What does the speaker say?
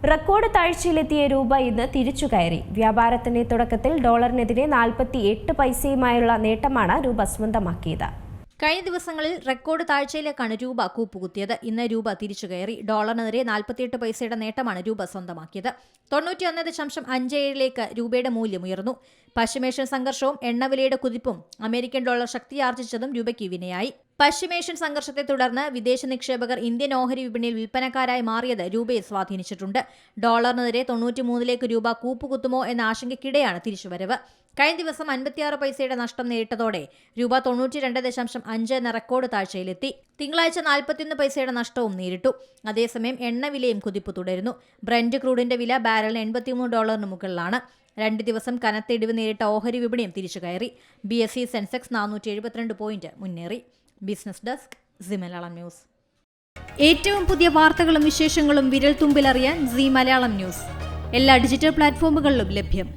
Record താഴ്ചയിലെത്തിയ രൂപ ഇന്ന് തിരിച്ചുകയറി. വ്യാപാരത്തിന്റെ തുടക്കത്തിൽ ഡോളറിനെതിരെ 48 പൈസയുമായുള്ള നേട്ടമാണ് രൂപ സ്വന്തമാക്കിയത്. കഴിഞ്ഞ ദിവസങ്ങളിൽ റെക്കോർഡ് താഴ്ചയിലേക്കാണ് രൂപ കൂപ്പുകുത്തിയത്. ഇന്ന് രൂപ തിരിച്ചുകയറി. ഡോളറിനെതിരെ 48 പൈസയുടെ നേട്ടമാണ് രൂപ സ്വന്തമാക്കിയത്. 91.57 രൂപയുടെ മൂല്യം ഉയർന്നു. പശ്ചിമേഷ്യൻ സംഘർഷവും എണ്ണവിലയുടെ കുതിപ്പും അമേരിക്കൻ ഡോളർ ശക്തിയാർജിച്ചതും രൂപയ്ക്ക് വിനയായി. പശ്ചിമേഷ്യൻ സംഘർഷത്തെ തുടർന്ന് വിദേശ നിക്ഷേപകർ ഇന്ത്യൻ ഓഹരി വിപണിയിൽ വിൽപ്പനക്കാരായി മാറിയത് രൂപയെ സ്വാധീനിച്ചിട്ടുണ്ട്. ഡോളറിനെതിരെ 93 രൂപ കൂപ്പുകുത്തുമോ എന്ന ആശങ്കയ്ക്കിടെയാണ് തിരിച്ചുവരവ്. കഴിഞ്ഞ ദിവസം 56 പൈസയുടെ നഷ്ടം നേരിട്ടതോടെ രൂപ 92.5 എന്ന റെക്കോർഡ് താഴ്ചയിലെത്തി. തിങ്കളാഴ്ച 41 പൈസയുടെ നഷ്ടവും നേരിട്ടു. അതേസമയം എണ്ണവിലയും കുതിപ്പ് തുടരുന്നു. ബ്രന്റ് ക്രൂഡിന്റെ വില ബാരലിന് $83 മുകളിലാണ്. 2 ദിവസം കനത്ത ഇടിവ് നേരിട്ട ഓഹരി വിപണിയും തിരിച്ചുകയറി. BSE സെൻസെക്സ് 472 പോയിന്റ് മുന്നേറി. Business desk C Malayalam news. ഏറ്റവും പുതിയ വാർത്തകളും വിശേഷങ്ങളും വിരൽ തുമ്പിലറിയാൻ സി മലയാളം ന്യൂസ് എല്ലാ ഡിജിറ്റൽ പ്ലാറ്റ്ഫോമുകളിലും ലഭ്യം.